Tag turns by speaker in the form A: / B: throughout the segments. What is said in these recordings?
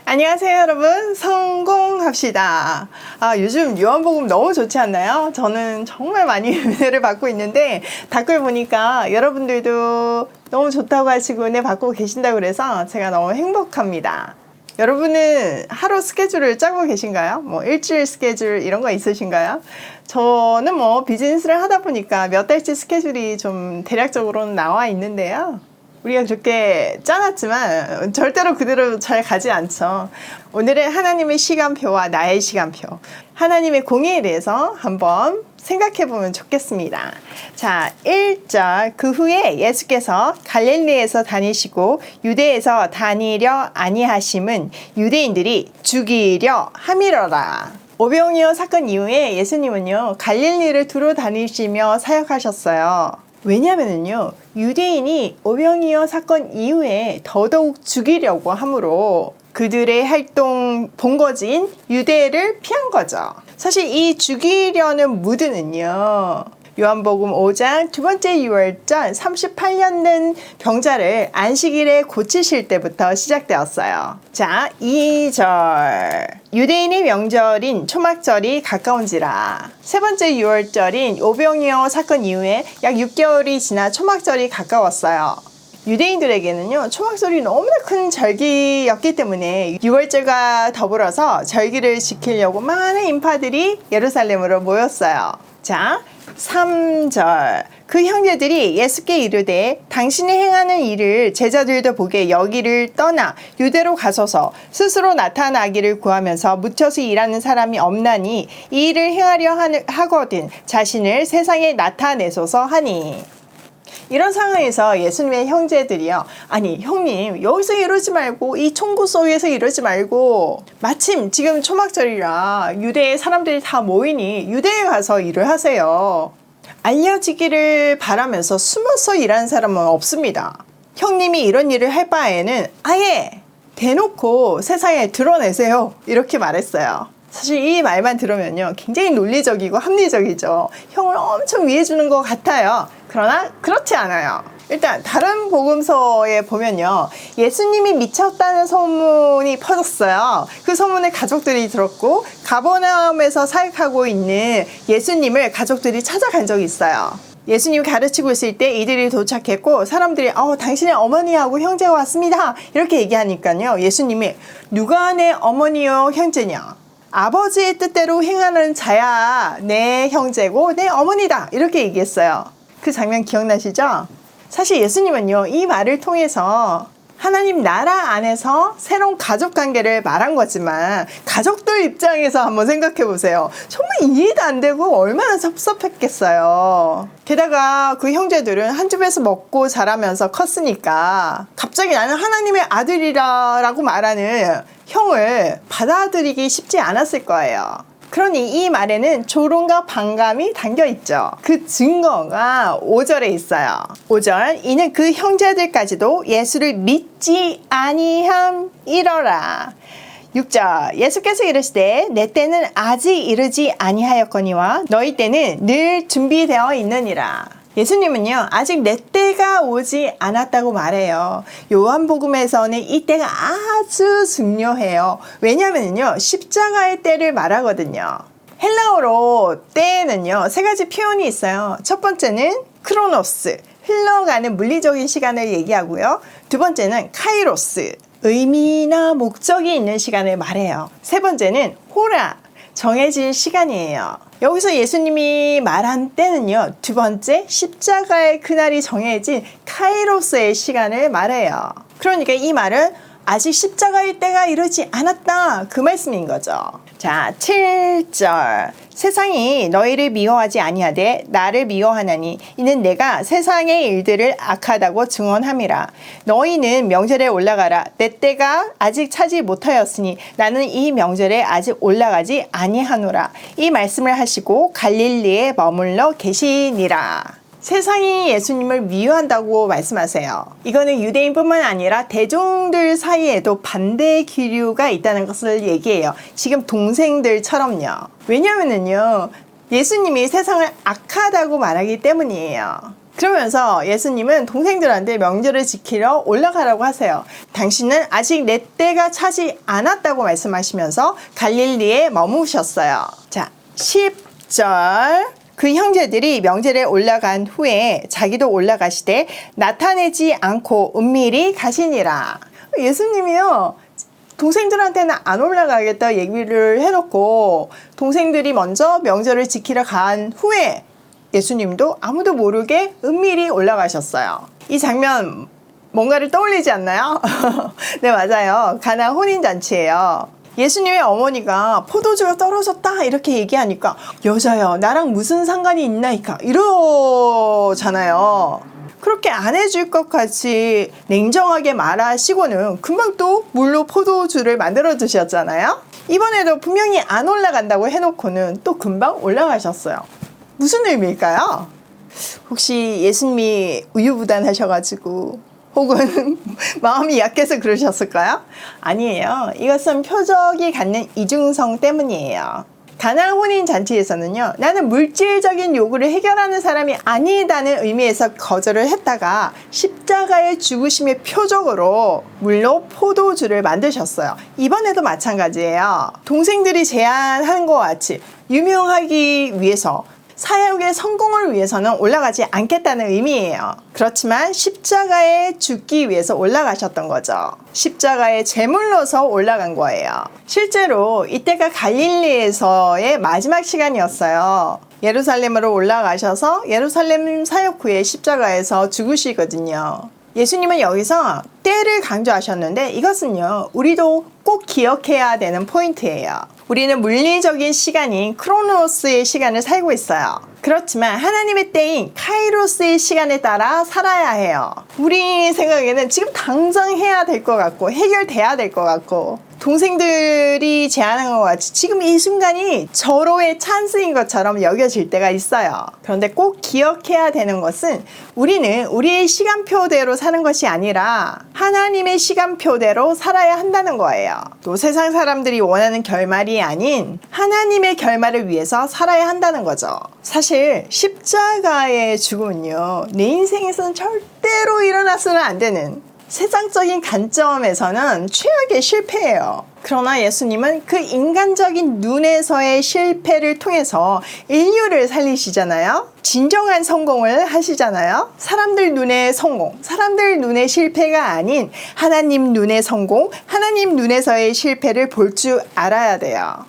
A: 안녕하세요 여러분, 성공합시다. 요즘 요한복음 너무 좋지 않나요? 저는 정말 많이 은혜를 받고 있는데 댓글 보니까 여러분들도 너무 좋다고 하시고 은혜 받고 계신다고 그래서 제가 너무 행복합니다. 여러분은 하루 스케줄을 짜고 계신가요? 뭐 일주일 스케줄 이런 거 있으신가요? 저는 뭐 비즈니스를 하다 보니까 몇 달치 스케줄이 좀 대략적으로는 나와 있는데요. 우리가 그렇게 짜놨지만 절대로 그대로 잘 가지 않죠. 오늘은 하나님의 시간표와 나의 시간표, 하나님의 공의에 대해서 한번 생각해 보면 좋겠습니다. 자, 1절. 그 후에 예수께서 갈릴리에서 다니시고 유대에서 다니려 아니하심은 유대인들이 죽이려 함이러라. 오병이어 사건 이후에 예수님은요 갈릴리를 두루 다니시며 사역하셨어요. 왜냐면은요 유대인이 오병이어 사건 이후에 더더욱 죽이려고 하므로 그들의 활동 본거지인 유대를 피한 거죠. 사실 이 죽이려는 무드는요 요한복음 5장 두 번째 유월절 38년 된 병자를 안식일에 고치실 때부터 시작되었어요. 자, 2절. 유대인의 명절인 초막절이 가까운지라. 세 번째 유월절인 오병이어 사건 이후에 약 6개월이 지나 초막절이 가까웠어요. 유대인들에게는요 초막절이 너무나 큰 절기였기 때문에 유월절과 더불어서 절기를 지키려고 많은 인파들이 예루살렘으로 모였어요. 자, 3절. 그 형제들이 예수께 이르되 당신이 행하는 일을 제자들도 보게 여기를 떠나 유대로 가소서. 스스로 나타나기를 구하면서 묻혀서 일하는 사람이 없나니 이 일을 행하려 하거든 자신을 세상에 나타내소서 하니. 이런 상황에서 예수님의 형제들이요, 아니 형님 여기서 이러지 말고 이 총구 속에서 이러지 말고 마침 지금 초막절이라 유대의 사람들이 다 모이니 유대에 가서 일을 하세요. 알려지기를 바라면서 숨어서 일하는 사람은 없습니다. 형님이 이런 일을 할 바에는 아예 대놓고 세상에 드러내세요, 이렇게 말했어요. 사실 이 말만 들으면요 굉장히 논리적이고 합리적이죠. 형을 엄청 위해주는 것 같아요. 그러나 그렇지 않아요. 일단 다른 복음서에 보면요 예수님이 미쳤다는 소문이 퍼졌어요. 그 소문을 가족들이 들었고 가버나움에서 사역하고 있는 예수님을 가족들이 찾아간 적이 있어요. 예수님이 가르치고 있을 때 이들이 도착했고 사람들이 당신의 어머니하고 형제가 왔습니다 이렇게 얘기하니까요 예수님이 누가 내 어머니요 형제냐, 아버지의 뜻대로 행하는 자야 내 형제고 내 어머니다 이렇게 얘기했어요. 그 장면 기억나시죠? 사실 예수님은요 이 말을 통해서 하나님 나라 안에서 새로운 가족 관계를 말한 거지만 가족들 입장에서 한번 생각해 보세요. 정말 이해도 안 되고 얼마나 섭섭했겠어요. 게다가 그 형제들은 한 집에서 먹고 자라면서 컸으니까 갑자기 나는 하나님의 아들이라고 말하는 형을 받아들이기 쉽지 않았을 거예요. 그러니 이 말에는 조롱과 반감이 담겨있죠. 그 증거가 5절에 있어요. 5절. 이는 그 형제들까지도 예수를 믿지 아니함이러라. 6절. 예수께서 이르시되 내 때는 아직 이르지 아니하였거니와 너희 때는 늘 준비되어 있느니라. 예수님은요 아직 내 때가 오지 않았다고 말해요. 요한복음에서는 이 때가 아주 중요해요. 왜냐면요 십자가의 때를 말하거든요. 헬라어로 때에는요 세 가지 표현이 있어요. 첫 번째는 크로노스, 흘러가는 물리적인 시간을 얘기하고요. 두 번째는 카이로스, 의미나 목적이 있는 시간을 말해요. 세 번째는 호라, 정해질 시간이에요. 여기서 예수님이 말한 때는요 두 번째 십자가의 그날이 정해진 카이로스의 시간을 말해요. 그러니까 이 말은 아직 십자가의 때가 이르지 않았다 그 말씀인 거죠. 자, 7절. 세상이 너희를 미워하지 아니하되 나를 미워하나니 이는 내가 세상의 일들을 악하다고 증언함이라. 너희는 명절에 올라가라. 내 때가 아직 차지 못하였으니 나는 이 명절에 아직 올라가지 아니하노라. 이 말씀을 하시고 갈릴리에 머물러 계시니라. 세상이 예수님을 미워한다고 말씀하세요. 이거는 유대인뿐만 아니라 대중들 사이에도 반대 기류가 있다는 것을 얘기해요. 지금 동생들처럼요. 왜냐면은요 예수님이 세상을 악하다고 말하기 때문이에요. 그러면서 예수님은 동생들한테 명절을 지키러 올라가라고 하세요. 당신은 아직 내 때가 차지 않았다고 말씀하시면서 갈릴리에 머무셨어요. 자, 10절. 그 형제들이 명절에 올라간 후에 자기도 올라가시되 나타내지 않고 은밀히 가시니라. 예수님이요, 동생들한테는 안 올라가겠다 얘기를 해놓고 동생들이 먼저 명절을 지키러 간 후에 예수님도 아무도 모르게 은밀히 올라가셨어요. 이 장면 뭔가를 떠올리지 않나요? 네, 맞아요. 가나 혼인잔치예요. 예수님의 어머니가 포도주가 떨어졌다 이렇게 얘기하니까 여자야 나랑 무슨 상관이 있나이까 이러잖아요. 그렇게 안 해줄 것 같이 냉정하게 말하시고는 금방 또 물로 포도주를 만들어 드셨잖아요. 이번에도 분명히 안 올라간다고 해놓고는 또 금방 올라가셨어요. 무슨 의미일까요? 혹시 예수님이 우유부단하셔가지고 혹은 마음이 약해서 그러셨을까요? 아니에요. 이것은 표적이 갖는 이중성 때문이에요. 가나 혼인 잔치에서는요, 나는 물질적인 요구를 해결하는 사람이 아니다는 의미에서 거절을 했다가 십자가의 죽으심의 표적으로 물로 포도주를 만드셨어요. 이번에도 마찬가지예요. 동생들이 제안한 것 같이 유명하기 위해서, 사역의 성공을 위해서는 올라가지 않겠다는 의미예요. 그렇지만 십자가에 죽기 위해서 올라가셨던 거죠. 십자가의 제물로서 올라간 거예요. 실제로 이때가 갈릴리에서의 마지막 시간이었어요. 예루살렘으로 올라가셔서 예루살렘 사역 후에 십자가에서 죽으시거든요. 예수님은 여기서 때를 강조하셨는데 이것은요, 우리도 꼭 기억해야 되는 포인트예요. 우리는 물리적인 시간인 크로노스의 시간을 살고 있어요. 그렇지만 하나님의 때인 카이로스의 시간에 따라 살아야 해요. 우리 생각에는 지금 당장 해야 될 것 같고 해결돼야 될 것 같고 동생들이 제안한 것 같이 지금 이 순간이 절호의 찬스인 것처럼 여겨질 때가 있어요. 그런데 꼭 기억해야 되는 것은 우리는 우리의 시간표대로 사는 것이 아니라 하나님의 시간표대로 살아야 한다는 거예요. 또 세상 사람들이 원하는 결말이 아닌 하나님의 결말을 위해서 살아야 한다는 거죠. 사실 십자가의 죽음은요, 내 인생에서는 절대로 일어나서는 안 되는, 세상적인 관점에서는 최악의 실패예요. 그러나 예수님은 그 인간적인 눈에서의 실패를 통해서 인류를 살리시잖아요. 진정한 성공을 하시잖아요. 사람들 눈의 성공, 사람들 눈의 실패가 아닌 하나님 눈의 성공, 하나님 눈에서의 실패를 볼 줄 알아야 돼요.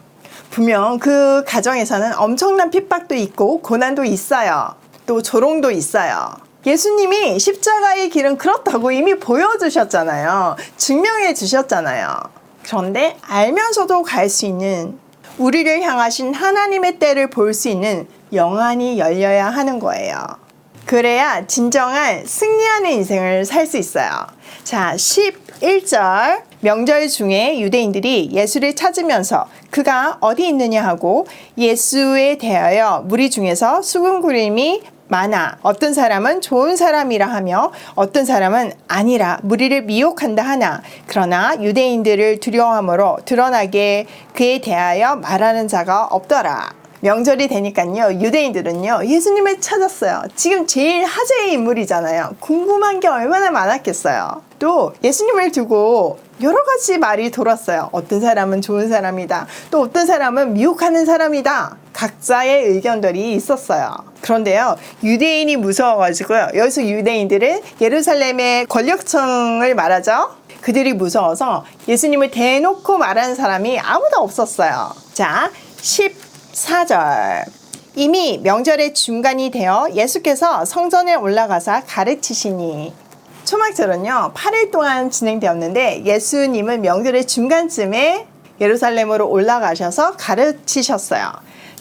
A: 분명 그 가정에서는 엄청난 핍박도 있고 고난도 있어요. 또 조롱도 있어요. 예수님이 십자가의 길은 그렇다고 이미 보여주셨잖아요. 증명해 주셨잖아요. 그런데 알면서도 갈 수 있는, 우리를 향하신 하나님의 때를 볼 수 있는 영안이 열려야 하는 거예요. 그래야 진정한 승리하는 인생을 살 수 있어요. 자, 11절. 명절 중에 유대인들이 예수를 찾으면서 그가 어디 있느냐 하고 예수에 대하여 무리 중에서 수군거림이 많아 어떤 사람은 좋은 사람이라 하며 어떤 사람은 아니라 무리를 미혹한다 하나 그러나 유대인들을 두려워함으로 드러나게 그에 대하여 말하는 자가 없더라. 명절이 되니까요, 유대인들은요 예수님을 찾았어요. 지금 제일 화제의 인물이잖아요. 궁금한 게 얼마나 많았겠어요. 또 예수님을 두고 여러 가지 말이 돌았어요. 어떤 사람은 좋은 사람이다, 또 어떤 사람은 미혹하는 사람이다. 각자의 의견들이 있었어요. 그런데요, 유대인이 무서워가지고요, 여기서 유대인들은 예루살렘의 권력층을 말하죠. 그들이 무서워서 예수님을 대놓고 말하는 사람이 아무도 없었어요. 자, 14절. 이미 명절의 중간이 되어 예수께서 성전에 올라가사 가르치시니. 초막절은요 8일 동안 진행되었는데 예수님은 명절의 중간쯤에 예루살렘으로 올라가셔서 가르치셨어요.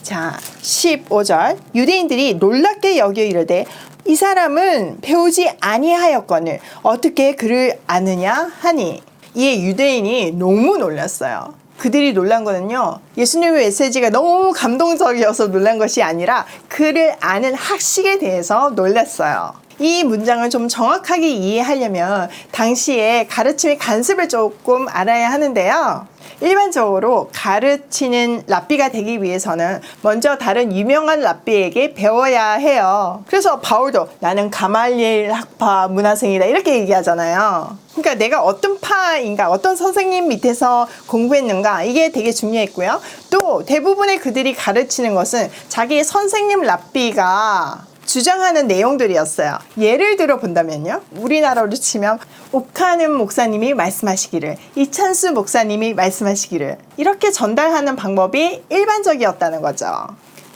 A: 자, 15절. 유대인들이 놀랍게 여겨 이르되 이 사람은 배우지 아니하였거늘 어떻게 그를 아느냐 하니. 이에 유대인이 너무 놀랐어요. 그들이 놀란 거는요, 예수님의 메시지가 너무 감동적이어서 놀란 것이 아니라 그를 아는 학식에 대해서 놀랐어요. 이 문장을 좀 정확하게 이해하려면 당시에 가르침의 관습을 조금 알아야 하는데요. 일반적으로 가르치는 랍비가 되기 위해서는 먼저 다른 유명한 랍비에게 배워야 해요. 그래서 바울도 나는 가말리엘 학파 문화생이다 이렇게 얘기하잖아요. 그러니까 내가 어떤 파인가, 어떤 선생님 밑에서 공부했는가, 이게 되게 중요했고요. 또 대부분의 그들이 가르치는 것은 자기 선생님 랍비가 주장하는 내용들이었어요. 예를 들어 본다면요, 우리나라로 치면 옥하는 목사님이 말씀하시기를, 이찬수 목사님이 말씀하시기를, 이렇게 전달하는 방법이 일반적이었다는 거죠.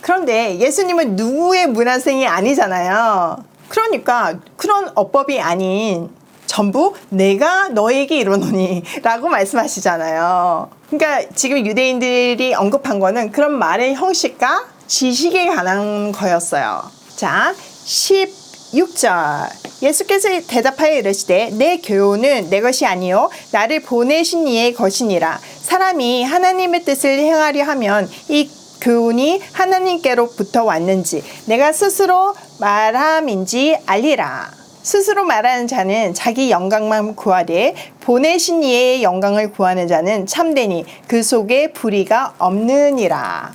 A: 그런데 예수님은 누구의 문화생이 아니잖아요. 그러니까 그런 어법이 아닌 전부 내가 너에게 이르노니 라고 말씀하시잖아요. 그러니까 지금 유대인들이 언급한 거는 그런 말의 형식과 지식에 관한 거였어요. 자, 16절. 예수께서 대답하여 이르시되 내 교훈은 내 것이 아니요 나를 보내신 이의 것이니라. 사람이 하나님의 뜻을 행하려 하면 이 교훈이 하나님께로부터 왔는지 내가 스스로 말함인지 알리라. 스스로 말하는 자는 자기 영광만 구하되 보내신 이의 영광을 구하는 자는 참되니 그 속에 불의가 없느니라.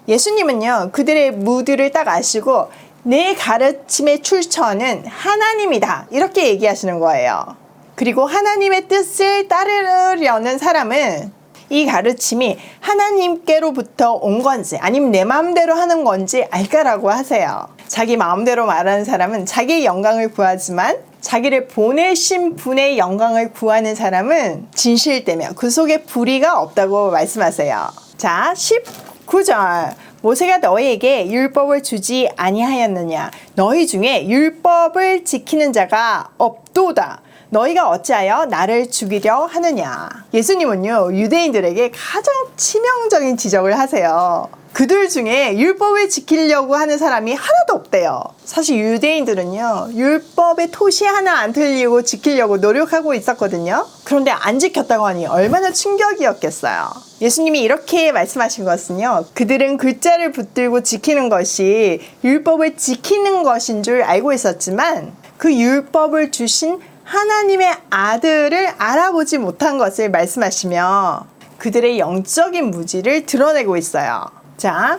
A: 예수님은요, 그들의 무드를 딱 아시고 내 가르침의 출처는 하나님이다 이렇게 얘기하시는 거예요. 그리고 하나님의 뜻을 따르려는 사람은 이 가르침이 하나님께로부터 온 건지 아니면 내 마음대로 하는 건지 알까라고 하세요. 자기 마음대로 말하는 사람은 자기의 영광을 구하지만 자기를 보내신 분의 영광을 구하는 사람은 진실되며 그 속에 불의가 없다고 말씀하세요. 자, 19절. 모세가 너희에게 율법을 주지 아니하였느냐? 너희 중에 율법을 지키는 자가 없도다. 너희가 어찌하여 나를 죽이려 하느냐? 예수님은요, 유대인들에게 가장 치명적인 지적을 하세요. 그들 중에 율법을 지키려고 하는 사람이 하나도 없대요. 사실 유대인들은요, 율법의 토시 하나 안 틀리고 지키려고 노력하고 있었거든요. 그런데 안 지켰다고 하니 얼마나 충격이었겠어요. 예수님이 이렇게 말씀하신 것은요, 그들은 글자를 붙들고 지키는 것이 율법을 지키는 것인 줄 알고 있었지만 그 율법을 주신 하나님의 아들을 알아보지 못한 것을 말씀하시며 그들의 영적인 무지를 드러내고 있어요. 자,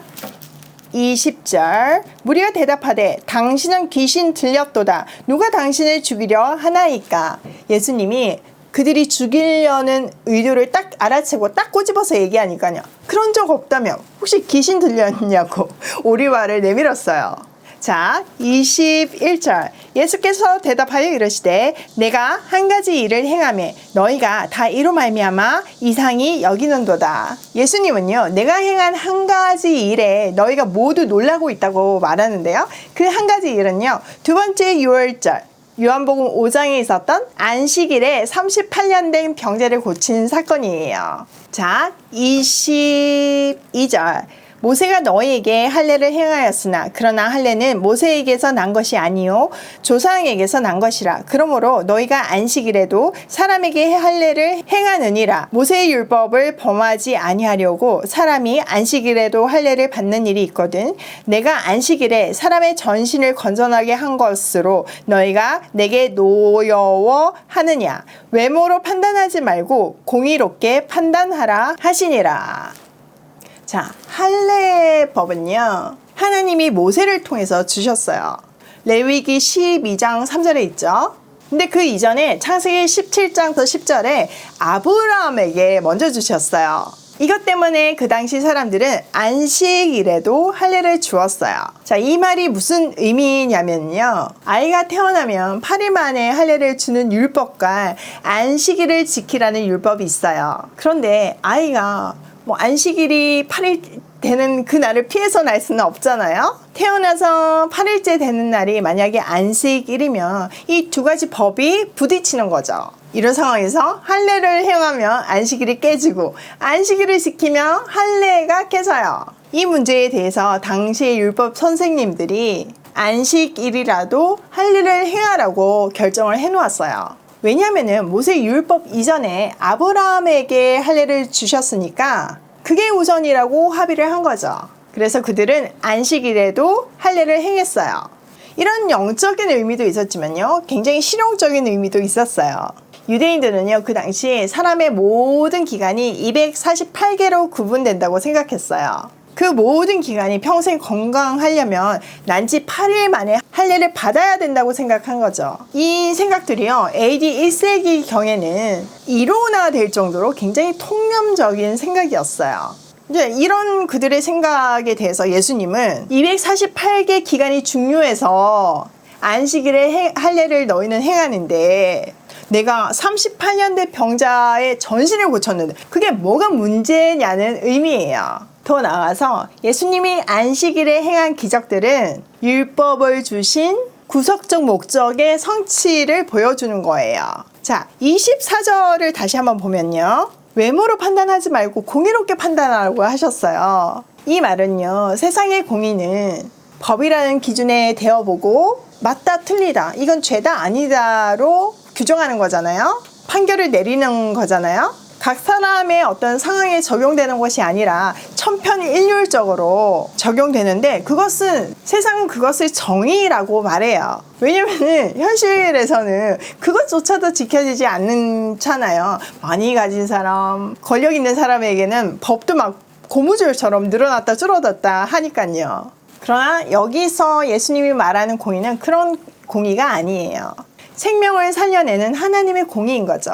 A: 20절. 무리가 대답하되 당신은 귀신 들렸도다. 누가 당신을 죽이려 하나이까? 예수님이 그들이 죽이려는 의도를 딱 알아채고 딱 꼬집어서 얘기하니까요, 그런 적 없다며 혹시 귀신 들렸냐고 오리화를 내밀었어요. 자, 21절. 예수께서 대답하여 이르시되 내가 한 가지 일을 행하매 너희가 다 이로 말미암아 이상히 여기는도다. 예수님은요, 내가 행한 한 가지 일에 너희가 모두 놀라고 있다고 말하는데요, 그 한 가지 일은요, 두 번째 유월절 요한복음 5장에 있었던 안식일에 38년 된 병자를 고친 사건이에요. 자, 22절. 모세가 너희에게 할례를 행하였으나 그러나 할례는 모세에게서 난 것이 아니요 조상에게서 난 것이라. 그러므로 너희가 안식일에도 사람에게 할례를 행하느니라. 모세의 율법을 범하지 아니하려고 사람이 안식일에도 할례를 받는 일이 있거든. 내가 안식일에 사람의 전신을 건전하게 한 것으로 너희가 내게 노여워하느냐? 외모로 판단하지 말고 공의롭게 판단하라 하시니라. 자, 할례법은요, 하나님이 모세를 통해서 주셨어요. 레위기 12장 3절에 있죠. 근데 그 이전에 창세기 17장부터 10절에 아브라함에게 먼저 주셨어요. 이것 때문에 그 당시 사람들은 안식일에도 할례를 주었어요. 자, 이 말이 무슨 의미냐면요, 아이가 태어나면 8일 만에 할례를 주는 율법과 안식일을 지키라는 율법이 있어요. 그런데 아이가 안식일이 8일 되는 그 날을 피해서 날 수는 없잖아요. 태어나서 8일째 되는 날이 만약에 안식일이면 이 두 가지 법이 부딪히는 거죠. 이런 상황에서 할례를 행하면 안식일이 깨지고 안식일을 지키면 할례가 깨져요. 이 문제에 대해서 당시의 율법 선생님들이 안식일이라도 할례를 행하라고 결정을 해놓았어요. 왜냐하면 모세 율법 이전에 아브라함에게 할례를 주셨으니까 그게 우선이라고 합의를 한 거죠. 그래서 그들은 안식일에도 할례를 행했어요. 이런 영적인 의미도 있었지만요, 굉장히 실용적인 의미도 있었어요. 유대인들은요, 그 당시 사람의 모든 기간이 248개로 구분된다고 생각했어요. 그 모든 기간이 평생 건강하려면 난지 8일 만에 할례를 받아야 된다고 생각한 거죠. 이 생각들이요, AD 1세기 경에는 이론화될 정도로 굉장히 통념적인 생각이었어요. 이제 이런 그들의 생각에 대해서 예수님은 248개 기간이 중요해서 안식일에 할례를 너희는 행하는데 내가 38년 된 병자의 전신을 고쳤는데 그게 뭐가 문제냐는 의미예요. 더 나아가서 예수님이 안식일에 행한 기적들은 율법을 주신 구속적 목적의 성취를 보여주는 거예요. 자, 24절을 다시 한번 보면요. 외모로 판단하지 말고 공의롭게 판단하라고 하셨어요. 이 말은요, 세상의 공의는 법이라는 기준에 대어보고 맞다 틀리다, 이건 죄다 아니다로 규정하는 거잖아요. 판결을 내리는 거잖아요. 각 사람의 어떤 상황에 적용되는 것이 아니라 천편일률적으로 적용되는데 세상은 그것을 정의라고 말해요. 왜냐면은 현실에서는 그것조차도 지켜지지 않잖아요. 많이 가진 사람, 권력 있는 사람에게는 법도 막 고무줄처럼 늘어났다 줄어들었다 하니까요. 그러나 여기서 예수님이 말하는 공의는 그런 공의가 아니에요. 생명을 살려내는 하나님의 공의인 거죠.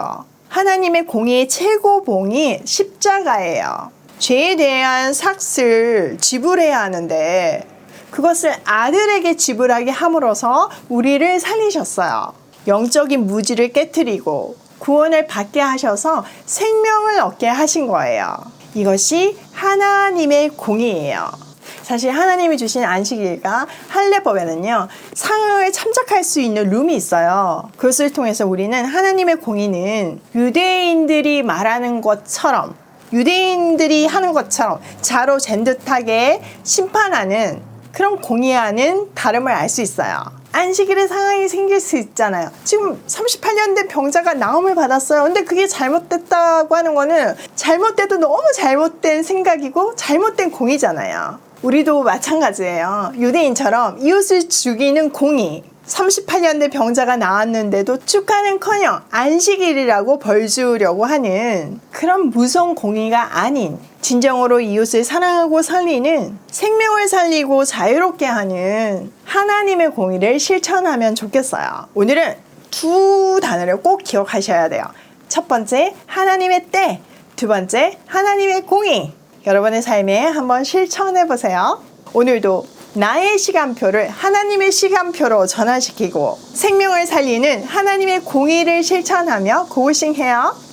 A: 하나님의 공의의 최고봉이 십자가예요. 죄에 대한 삭을 지불해야 하는데 그것을 아들에게 지불하게 함으로써 우리를 살리셨어요. 영적인 무지를 깨트리고 구원을 받게 하셔서 생명을 얻게 하신 거예요. 이것이 하나님의 공의예요. 사실 하나님이 주신 안식일과 할례법에는요, 상을 참작할 수 있는 룸이 있어요. 그것을 통해서 우리는 하나님의 공의는 유대인들이 말하는 것처럼, 유대인들이 하는 것처럼 자로 잰 듯하게 심판하는 그런 공의와는 다름을 알 수 있어요. 안식일에 상황이 생길 수 있잖아요. 지금 38년 된 병자가 나음을 받았어요. 근데 그게 잘못됐다고 하는 거는 잘못돼도 너무 잘못된 생각이고 잘못된 공의잖아요. 우리도 마찬가지예요. 유대인처럼 이웃을 죽이는 공의. 38년 된 병자가 나왔는데도 축하는커녕 안식일이라고 벌 주려고 하는 그런 무서운 공의가 아닌 진정으로 이웃을 사랑하고 살리는, 생명을 살리고 자유롭게 하는 하나님의 공의를 실천하면 좋겠어요. 오늘은 두 단어를 꼭 기억하셔야 돼요. 첫 번째, 하나님의 때. 두 번째, 하나님의 공의. 여러분의 삶에 한번 실천해 보세요. 오늘도 나의 시간표를 하나님의 시간표로 전환시키고 생명을 살리는 하나님의 공의를 실천하며 고고싱해요.